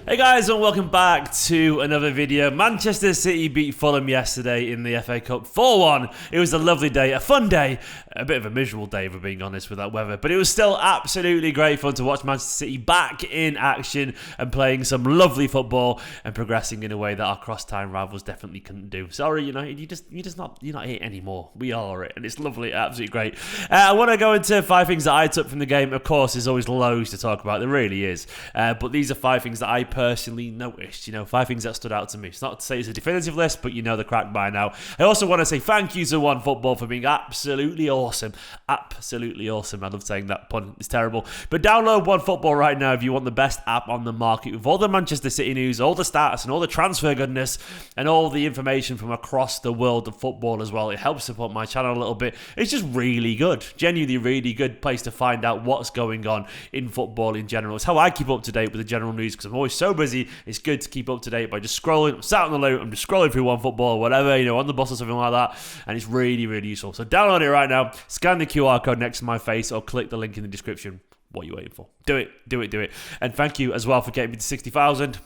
Hey guys, and welcome back to another video. Manchester City beat Fulham yesterday in the FA Cup 4-1. It was a lovely day, a fun day, a bit of a miserable day if we're being honest with that weather, but it was still absolutely great fun to watch Manchester City back in action and playing some lovely football and progressing in a way that our cross-time rivals definitely couldn't do. Sorry, United, you're not it anymore. We are it, and it's lovely, absolutely great. I want to go into 5 things that I took from the game. Of course, there's always loads to talk about. There really is, but these are 5 things that I personally noticed, 5 things that stood out to me. It's not to say it's a definitive list, but you know the crack by now. I also want to say thank you to OneFootball for being absolutely awesome. Absolutely awesome. I love saying that pun. It's terrible. But download OneFootball right now if you want the best app on the market with all the Manchester City news, all the stats and all the transfer goodness and all the information from across the world of football as well. It helps support my channel a little bit. It's just really good. Genuinely really good place to find out what's going on in football in general. It's how I keep up to date with the general news because I'm always so busy. It's good to keep up to date by just scrolling. I'm sat on the loot. I'm just scrolling through OneFootball or whatever, on the bus or something like that. And it's really, really useful. So download it right now. Scan the QR code next to my face or click the link in the description. What are you waiting for? Do it. Do it. Do it. And thank you as well for getting me to 60,000.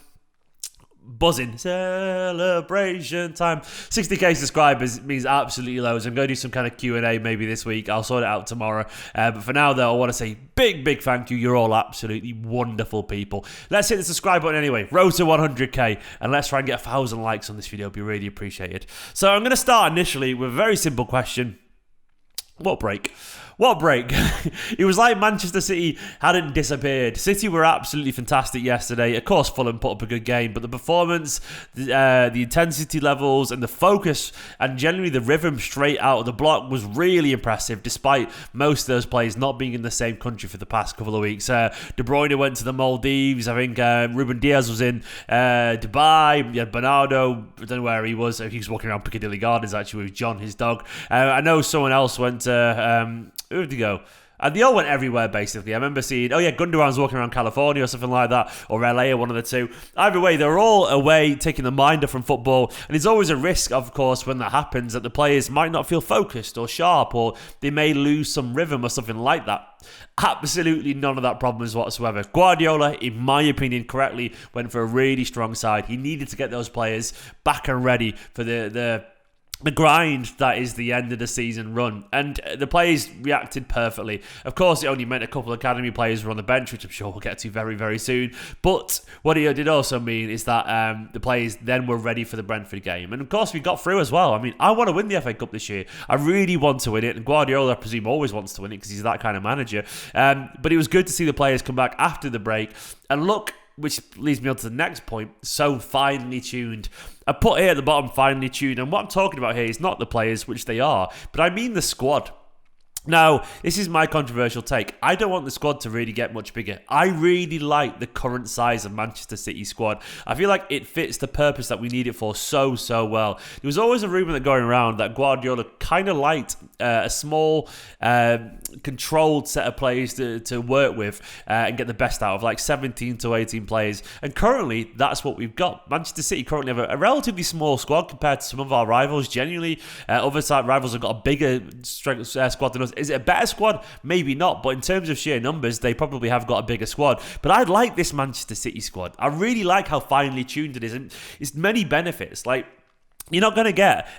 Buzzing celebration time. 60k subscribers means absolutely loads. I'm going to do some kind of Q&A maybe this week. I'll sort it out tomorrow, but for now though I want to say big thank you. You're all absolutely wonderful people. Let's hit the subscribe button anyway. Road to 100k, and let's try and get 1,000 likes on this video. It'd be really appreciated. So I'm going to start initially with a very simple question. What break? It was like Manchester City hadn't disappeared. City were absolutely fantastic yesterday. Of course, Fulham put up a good game, but the performance, the intensity levels, and the focus, and generally the rhythm straight out of the block was really impressive, despite most of those players not being in the same country for the past couple of weeks. De Bruyne went to the Maldives. I think Ruben Diaz was in Dubai. You had Bernardo. I don't know where he was. He was walking around Piccadilly Gardens, actually, with John, his dog. I know someone else went to... who did he go? They all went everywhere, basically. I remember seeing, Gundogan's walking around California or something like that, or LA, or one of the two. Either way, they're all away, taking the mind off from football. And there's always a risk, of course, when that happens, that the players might not feel focused or sharp, or they may lose some rhythm or something like that. Absolutely none of that problems whatsoever. Guardiola, in my opinion, correctly went for a really strong side. He needed to get those players back and ready for the grind that is the end of the season run, and the players reacted perfectly. Of course, it only meant a couple of academy players were on the bench, which I'm sure we'll get to very, very soon. But what it did also mean is that the players then were ready for the Brentford game, and of course we got through as well. I mean, I want to win the FA Cup this year. I really want to win it, and Guardiola, I presume, always wants to win it because he's that kind of manager. But it was good to see the players come back after the break and look. Which leads me on to the next point. So finely tuned. I put here at the bottom, finely tuned. And what I'm talking about here is not the players, which they are, but I mean the squad. Now, this is my controversial take. I don't want the squad to really get much bigger. I really like the current size of Manchester City squad. I feel like it fits the purpose that we need it for so well. There was always a rumour going around that Guardiola kind of liked a small, controlled set of players to work with and get the best out of, like 17 to 18 players. And currently, that's what we've got. Manchester City currently have a relatively small squad compared to some of our rivals. Genuinely, other side rivals have got a bigger squad than us. Is it a better squad? Maybe not, but in terms of sheer numbers, they probably have got a bigger squad. But I like this Manchester City squad. I really like how finely tuned it is, and it's many benefits. Like, you're not going to get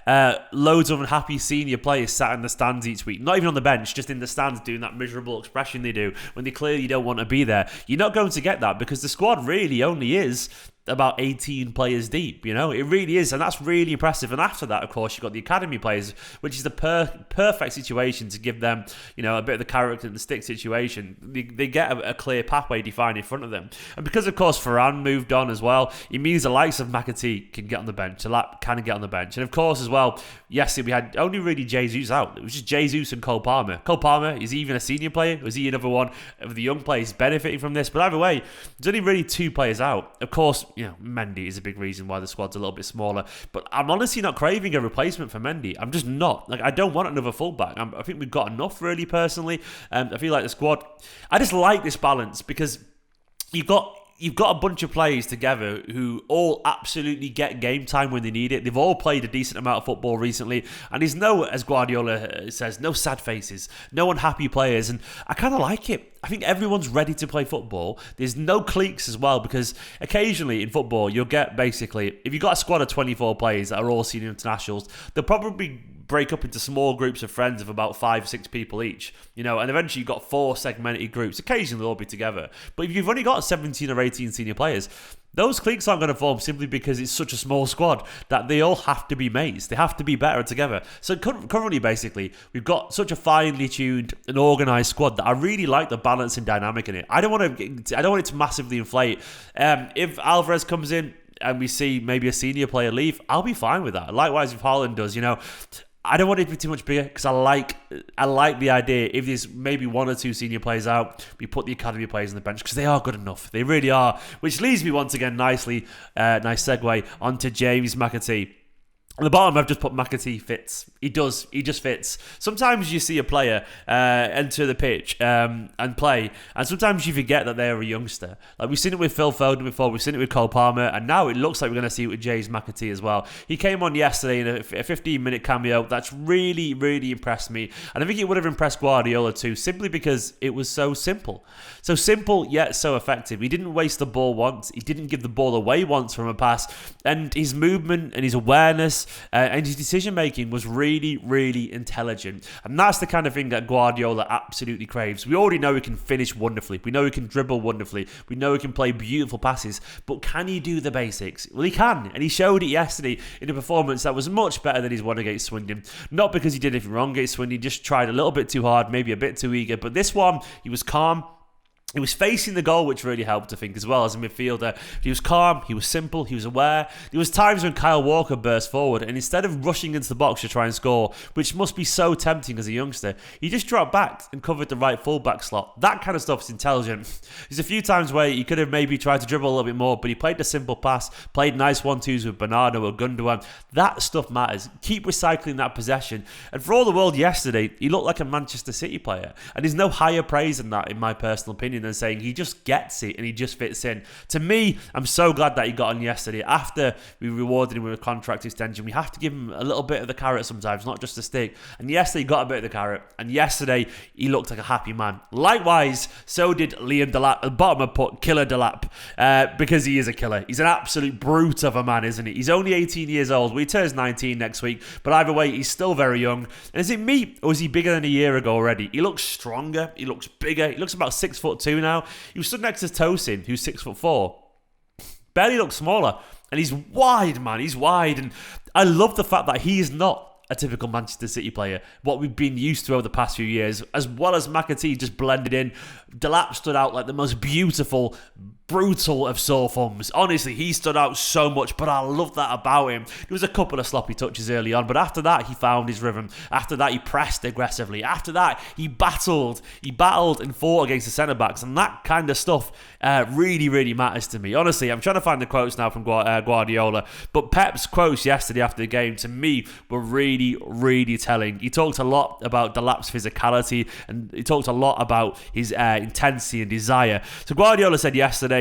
loads of unhappy senior players sat in the stands each week. Not even on the bench, just in the stands doing that miserable expression they do when they clearly don't want to be there. You're not going to get that because the squad really only is about 18 players deep, It really is, and that's really impressive. And after that, of course, you've got the academy players, which is the perfect situation to give them, a bit of the carrot and the stick situation. They get a clear pathway defined in front of them. And because, of course, Varane moved on as well, it means the likes of McAtee can get on the bench, Delap can get on the bench. And, of course, as well, yesterday we had only really Jesus out. It was just Jesus and Cole Palmer. Cole Palmer, is he even a senior player? Was he another one of the young players benefiting from this? But either way, there's only really 2 players out. Of course, Mendy is a big reason why the squad's a little bit smaller. But I'm honestly not craving a replacement for Mendy. I'm just not. Like, I don't want another fullback. I think we've got enough, really, personally. I feel like the squad... I just like this balance because you've got you've got a bunch of players together who all absolutely get game time when they need it. They've all played a decent amount of football recently, and there's no, as Guardiola says, no sad faces, no unhappy players, and I kind of like it. I think everyone's ready to play football. There's no cliques as well, because occasionally in football you'll get, basically, if you've got a squad of 24 players that are all senior internationals, they'll probably break up into small groups of friends of about 5-6 people each, and eventually you've got 4 segmented groups. Occasionally they'll all be together, but if you've only got 17 or 18 senior players, those cliques aren't going to form simply because it's such a small squad that they all have to be mates. They have to be better together. So currently, basically, we've got such a finely tuned and organised squad that I really like the balance and dynamic in it. I don't want it to massively inflate. If Alvarez comes in and we see maybe a senior player leave, I'll be fine with that. Likewise, if Haaland does, I don't want it to be too much bigger, because I like the idea. If there's maybe 1 or 2 senior players out, we put the academy players on the bench, because they are good enough. They really are. Which leads me once again nicely, nice segue, onto James McAtee. On the bottom, I've just put McAtee fits. He does. He just fits. Sometimes you see a player enter the pitch and play, and sometimes you forget that they're a youngster. Like, we've seen it with Phil Foden before, we've seen it with Cole Palmer, and now it looks like we're going to see it with James McAtee as well. He came on yesterday in a 15-minute cameo. That's really, really impressed me. And I think it would have impressed Guardiola too, simply because it was so simple. So simple, yet so effective. He didn't waste the ball once. He didn't give the ball away once from a pass. And his movement and his awareness and his decision-making was really, really intelligent. And that's the kind of thing that Guardiola absolutely craves. We already know he can finish wonderfully. We know he can dribble wonderfully. We know he can play beautiful passes. But can he do the basics? Well, he can. And he showed it yesterday in a performance that was much better than his one against Swindon. Not because he did anything wrong against Swindon. He just tried a little bit too hard, maybe a bit too eager. But this one, he was calm. He was facing the goal, which really helped, I think, as well as a midfielder. He was calm, he was simple, he was aware. There was times when Kyle Walker burst forward, and instead of rushing into the box to try and score, which must be so tempting as a youngster, he just dropped back and covered the right full-back slot. That kind of stuff is intelligent. There's a few times where he could have maybe tried to dribble a little bit more, but he played the simple pass, played nice 1-2s with Bernardo or Gundogan. That stuff matters. Keep recycling that possession. And for all the world yesterday, he looked like a Manchester City player. And there's no higher praise than that, in my personal opinion, than saying he just gets it and he just fits in. To me, I'm so glad that he got on yesterday. After we rewarded him with a contract extension, we have to give him a little bit of the carrot sometimes, not just the stick. And yesterday he got a bit of the carrot. And yesterday he looked like a happy man. Likewise, so did Liam Delap. At the bottom I put Killer Delap, because he is a killer. He's an absolute brute of a man, isn't he? He's only 18 years old. Well, he turns 19 next week. But either way, he's still very young. And is it me, or is he bigger than a year ago already? He looks stronger. He looks bigger. He looks about 6'2" now. He was stood next to Tosin, who's 6'4". Barely looks smaller. And he's wide, man. He's wide. And I love the fact that he is not a typical Manchester City player, what we've been used to over the past few years, as well as McAtee just blended in. Delap stood out like the most beautiful, brutal of sore thumbs. Honestly, he stood out so much, but I love that about him. There was a couple of sloppy touches early on, but after that, he found his rhythm. After that, he pressed aggressively. After that, he battled and fought against the centre-backs, and that kind of stuff really, really matters to me. Honestly, I'm trying to find the quotes now from Guardiola, but Pep's quotes yesterday after the game, to me, were really, really telling. He talked a lot about Delap's physicality, and he talked a lot about his intensity and desire. So Guardiola said yesterday,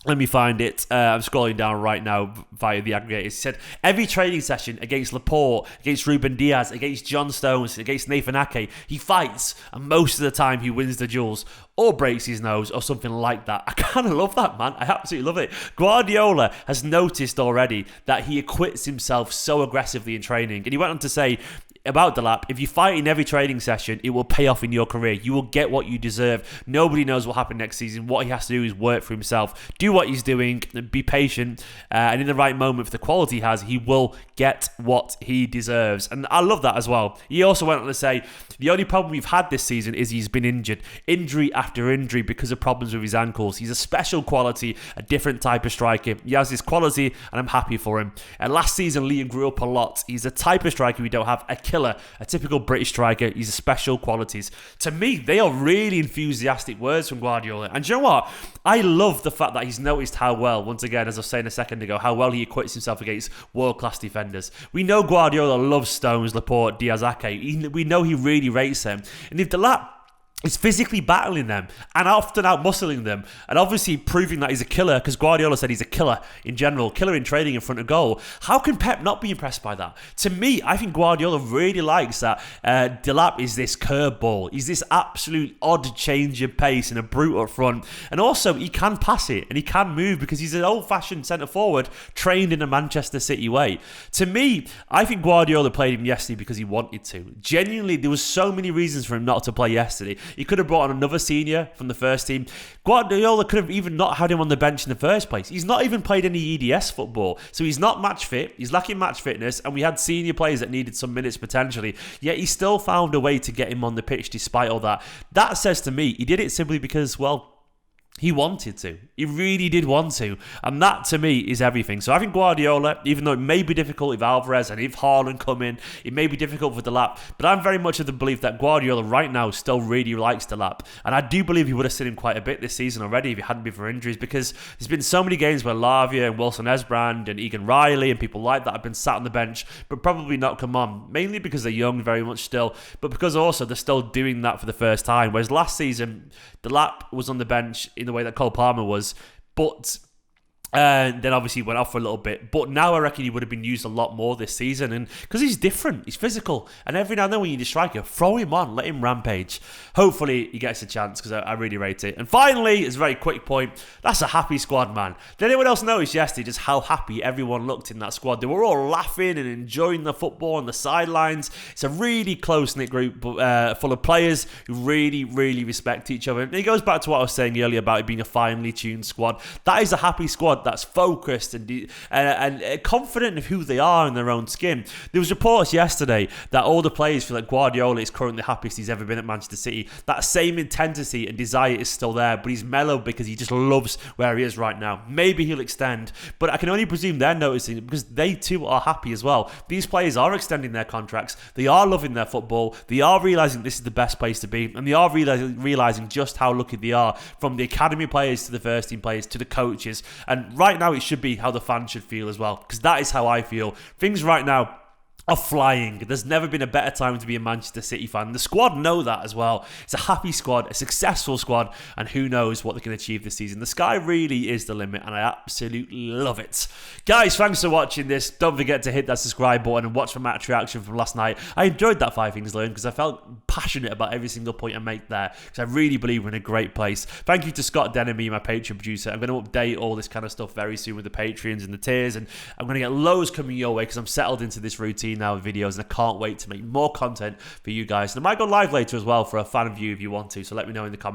let me find it. I'm scrolling down right now via the aggregators. He said, every training session against Laporte, against Ruben Diaz, against John Stones, against Nathan Ake, he fights, and most of the time he wins the duels or breaks his nose or something like that. I kind of love that, man. I absolutely love it. Guardiola has noticed already that he acquits himself so aggressively in training. And he went on to say about Delap, if you fight in every training session, it will pay off in your career. You will get what you deserve. Nobody knows what will happen next season. What he has to do is work for himself. Do what he's doing, be patient, and in the right moment, for the quality he has, he will get what he deserves. And I love that as well. He also went on to say, the only problem we've had this season is he's been injured. Injury after injury because of problems with his ankles. He's a special quality, a different type of striker. He has this quality, and I'm happy for him. And last season, Liam grew up a lot. He's a type of striker we don't have, a killer, a typical British striker. He's a special qualities. To me, they are really enthusiastic words from Guardiola. And do you know what? I love the fact that he's noticed how well, once again, as I was saying a second ago, how well he acquits himself against world-class defenders. We know Guardiola loves Stones, Laporte, Diaz, Ake. We know he really rates them. And if Delap He's physically battling them and often out-muscling them, and obviously proving that he's a killer, because Guardiola said he's a killer in general, killer in training in front of goal. How can Pep not be impressed by that? To me, I think Guardiola really likes that Delap is this curveball. He's this absolute odd change of pace and a brute up front. And also, he can pass it and he can move because he's an old-fashioned centre-forward trained in a Manchester City way. To me, I think Guardiola played him yesterday because he wanted to. Genuinely, there was so many reasons for him not to play yesterday. He could have brought on another senior from the first team. Guardiola could have even not had him on the bench in the first place. He's not even played any EDS football, so he's not match fit. He's lacking match fitness, and we had senior players that needed some minutes potentially, yet he still found a way to get him on the pitch despite all that. That says to me, he did it simply because, well, he wanted to. He really did want to. And that, to me, is everything. So I think Guardiola, even though it may be difficult if Alvarez and if Haaland come in, it may be difficult for Delap, but I'm very much of the belief that Guardiola right now still really likes Delap. And I do believe he would have seen him quite a bit this season already if it hadn't been for injuries, because there's been so many games where Lavia and Wilson Esbrand and Egan Riley and people like that have been sat on the bench, but probably not come on, mainly because they're young very much still, but because also they're still doing that for the first time. Whereas last season, Delap was on the bench in the way that Cole Palmer was, but then obviously went off for a little bit. But now I reckon he would have been used a lot more this season, and because he's different, he's physical, and every now and then when you need a striker, throw him on, let him rampage. Hopefully he gets a chance, because I really rate it. And finally, as a very quick point, that's a happy squad, man. Did anyone else notice yesterday just how happy everyone looked in that squad? They were all laughing and enjoying the football on the sidelines. It's a really close-knit group full of players who really, really respect each other. And it goes back to what I was saying earlier about it being a finely tuned squad. That is a happy squad that's focused and confident of who they are in their own skin. There was reports yesterday that all the players feel like Guardiola is currently the happiest he's ever been at Manchester City. That same intensity and desire is still there, but he's mellowed because he just loves where he is right now. Maybe he'll extend, but I can only presume they're noticing it because they too are happy as well. These players are extending their contracts. They are loving their football. They are realising this is the best place to be, and they are realising just how lucky they are, from the academy players to the first team players to the coaches. And right now it should be how the fans should feel as well, because that is how I feel. Things right now are flying. There's never been a better time to be a Manchester City fan. The squad know that as well. It's a happy squad, a successful squad, and who knows what they can achieve this season. The sky really is the limit, and I absolutely love it. Guys, thanks for watching this. Don't forget to hit that subscribe button and watch the match reaction from last night. I enjoyed that 5 Things Learned because I felt passionate about every single point I make there, because I really believe we're in a great place. Thank you to Scott Denemy, my Patreon producer. I'm going to update all this kind of stuff very soon with the Patreons and the tiers, and I'm going to get loads coming your way because I'm settled into this routine now with videos, and I can't wait to make more content for you guys. And I might go live later as well for a fan view if you want to, so let me know in the comments.